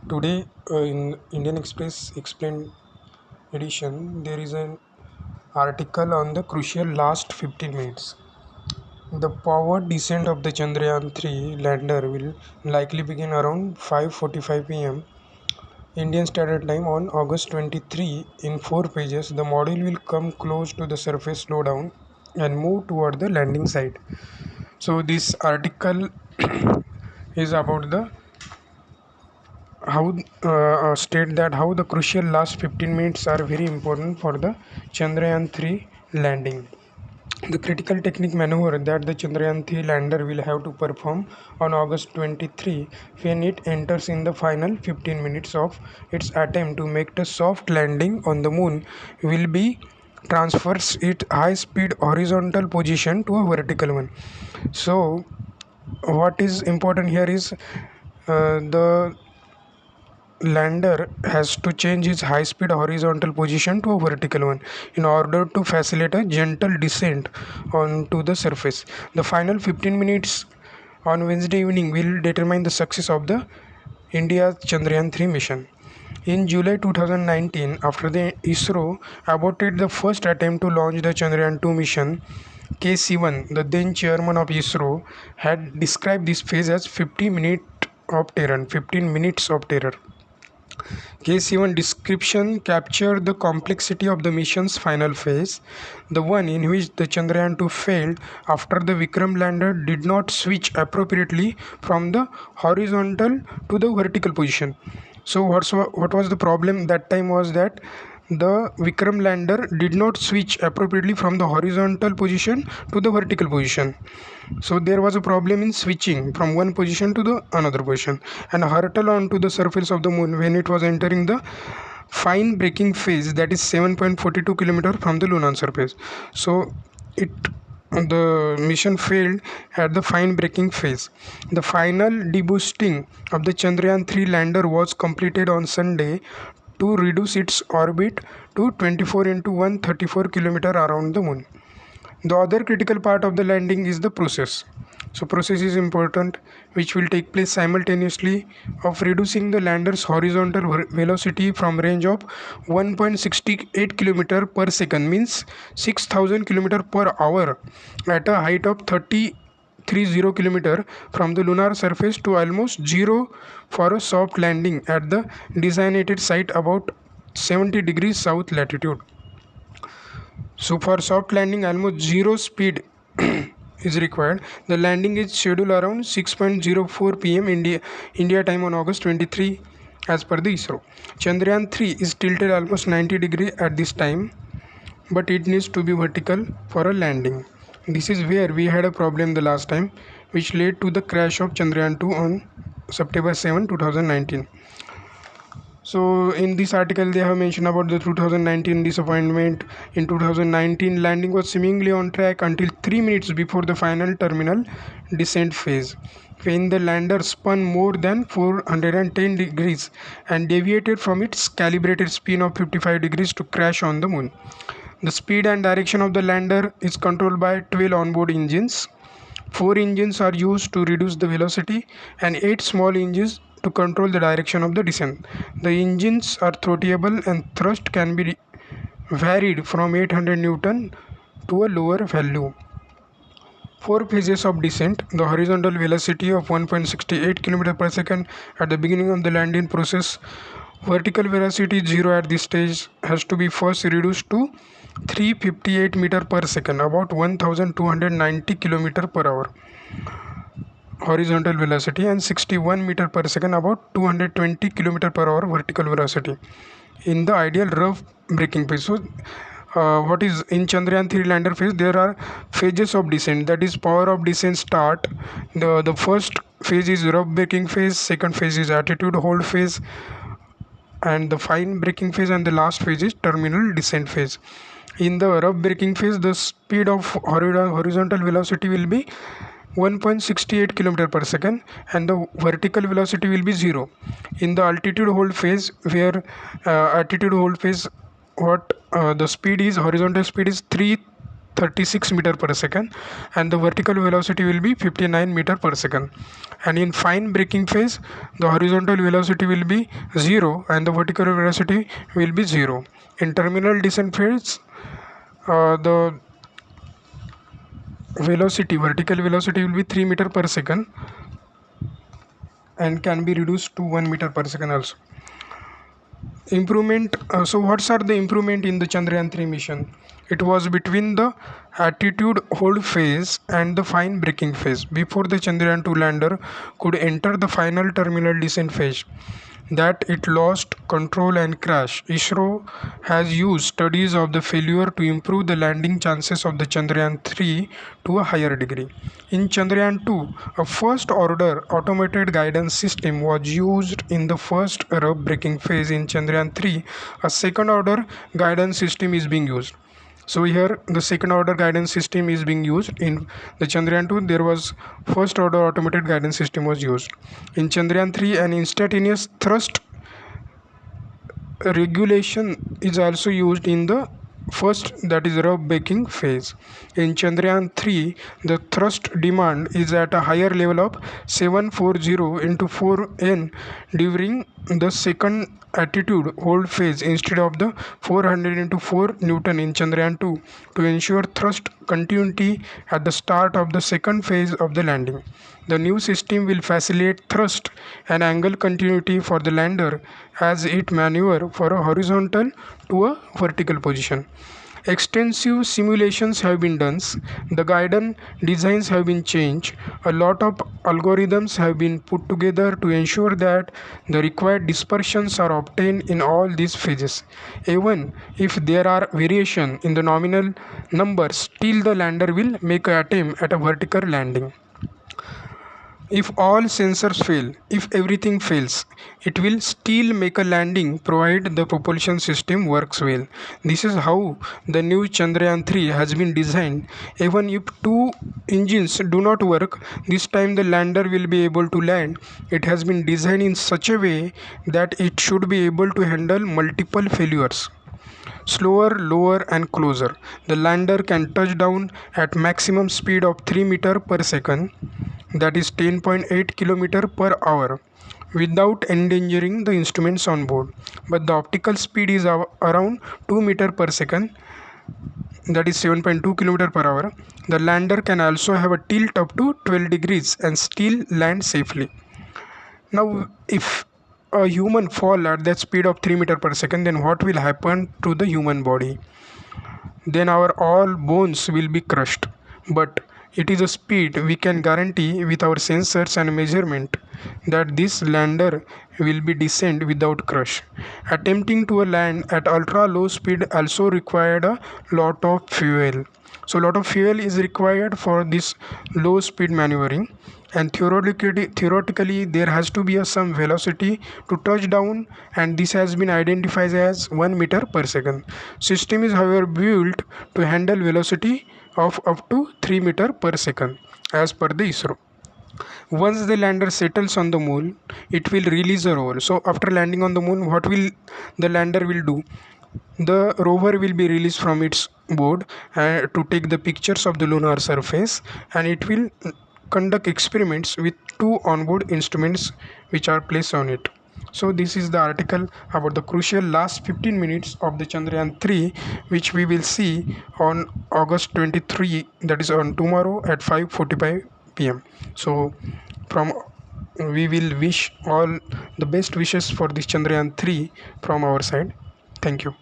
Today, in Indian Express Explained edition, there is an article on the crucial last 15 minutes. The powered descent of the Chandrayan 3 lander will likely begin around 5:45 p.m. Indian Standard Time on August 23. In 4 pages, the module will come close to the surface, slow down, and move toward the landing site. So, this article is about the how state that how the crucial last 15 minutes are very important for the Chandrayaan 3 landing. The critical technique maneuver that the Chandrayaan 3 lander will have to perform on August 23 when it enters in the final 15 minutes of its attempt to make the soft landing on the moon will be transfers its high speed horizontal position to a vertical one. So what is important here is the lander has to change its high speed horizontal position to a vertical one in order to facilitate a gentle descent onto the surface. The final 15 minutes on Wednesday evening will determine the success of the India's Chandrayaan 3 mission. In July 2019, after the ISRO aborted the first attempt to launch the Chandrayaan 2 mission, K. Sivan, the then chairman of ISRO, had described this phase as 15 minutes of terror. K7 description captured the complexity of the mission's final phase, the one in which the Chandrayaan 2 failed after the Vikram lander did not switch appropriately from the horizontal to the vertical position. So what was the problem that time was that the Vikram lander did not switch appropriately from the horizontal position to the vertical position. So there was a problem in switching from one position to the another position and hurtle onto the surface of the moon when it was entering the fine braking phase, that is 7.42 kilometer from the lunar surface. So it the mission failed at the fine braking phase. The final deboosting of the Chandrayaan 3 lander was completed on Sunday to reduce its orbit to 24 into 134 kilometer around the moon. The other critical part of the landing is the process. So process is important, which will take place simultaneously of reducing the lander's horizontal velocity from range of 1.68 km per second, means 6000 km per hour, at a height of 30 km from the lunar surface to almost zero for a soft landing at the designated site about 70 degrees south latitude. So for soft landing, almost zero speed is required. The landing is scheduled around 6:04 p.m. India time on August 23 as per the ISRO. Chandrayaan 3 is tilted almost 90 degrees at this time, but it needs to be vertical for a landing. This is where we had a problem the last time, which led to the crash of Chandrayaan 2 on September 7, 2019. So in this article they have mentioned about the 2019 disappointment. In 2019, landing was seemingly on track until 3 minutes before the final terminal descent phase, when the lander spun more than 410 degrees and deviated from its calibrated spin of 55 degrees to crash on the moon. The speed and direction of the lander is controlled by 12 onboard engines. 4 engines are used to reduce the velocity and 8 small engines to control the direction of the descent. The engines are throttleable and thrust can be varied from 800 Newton to a lower value. 4 phases of descent. The horizontal velocity of 1.68 km per second at the beginning of the landing process. Vertical velocity 0 at this stage has to be first reduced to 358 meter per second, about 1290 km per hour horizontal velocity, and 61 meter per second, about 220 km per hour vertical velocity in the ideal rough braking phase. So what is in Chandrayaan 3 lander phase, there are phases of descent, that is power of descent start. The first phase is rough braking phase, second phase is attitude hold phase, and the fine braking phase, and the last phase is terminal descent phase. In the rough braking phase, the speed of horizontal velocity will be 1.68 km per second and the vertical velocity will be 0. In the altitude hold phase, where altitude hold phase, what the speed is, horizontal speed is 36 meter per second, and the vertical velocity will be 59 meter per second. And in fine braking phase, the horizontal velocity will be 0 and the vertical velocity will be 0. In terminal descent phase, the vertical velocity will be 3 meter per second and can be reduced to 1 meter per second also. Improvement. So what's are the improvement in the Chandrayaan-3 mission? It was between the attitude hold phase and the fine braking phase before the Chandrayaan-2 lander could enter the final terminal descent phase, that it lost control and crashed. ISRO has used studies of the failure to improve the landing chances of the Chandrayaan-3 to a higher degree. In Chandrayaan-2, a first-order automated guidance system was used in the first rough braking phase. In Chandrayaan-3, a second-order guidance system is being used. So here the second order guidance system is being used. In the Chandrayaan-2, there was first order automated guidance system was used. In Chandrayaan-3, an instantaneous thrust regulation is also used in the first, that is rough braking phase. In Chandrayaan-3, the thrust demand is at a higher level of 740 into 4n during the second attitude hold phase instead of the 400 into 4 Newton in Chandrayaan-2 to ensure thrust continuity at the start of the second phase of the landing. The new system will facilitate thrust and angle continuity for the lander as it maneuvers from a horizontal to a vertical position. Extensive simulations have been done. The guidance designs have been changed. A lot of algorithms have been put together to ensure that the required dispersions are obtained in all these phases. Even if there are variations in the nominal numbers, still the lander will make an attempt at a vertical landing. If all sensors fail, if everything fails, it will still make a landing provided the propulsion system works well. This is how the new Chandrayaan-3 has been designed. Even if two engines do not work, this time the lander will be able to land. It has been designed in such a way that it should be able to handle multiple failures. Slower, lower and closer. The lander can touch down at maximum speed of 3 meter per second, that is 10.8 km per hour, without endangering the instruments on board. But the optical speed is around 2 meter per second, that is 7.2 km per hour. The lander can also have a tilt up to 12 degrees and still land safely. Now, if a human fall at that speed of 3 meter per second, then what will happen to the human body? Then our all bones will be crushed. But it is a speed we can guarantee with our sensors and measurement that this lander will be descend without crush. Attempting to land at ultra low speed also required a lot of fuel. So lot of fuel is required for this low speed maneuvering, and theoretically there has to be some velocity to touch down, and this has been identified as 1 meter per second. System is however built to handle velocity of up to 3 meter per second as per the ISRO. Once the lander settles on the moon, it will release a rover. So after landing on the moon, what will the lander will do? The rover will be released from its board to take the pictures of the lunar surface, and it will conduct experiments with two onboard instruments which are placed on it. So this is the article about the crucial last 15 minutes of the Chandrayaan-3, which we will see on August 23, that is on tomorrow at 5:45 p.m. So we will wish all the best wishes for this Chandrayaan-3 from our side. Thank you.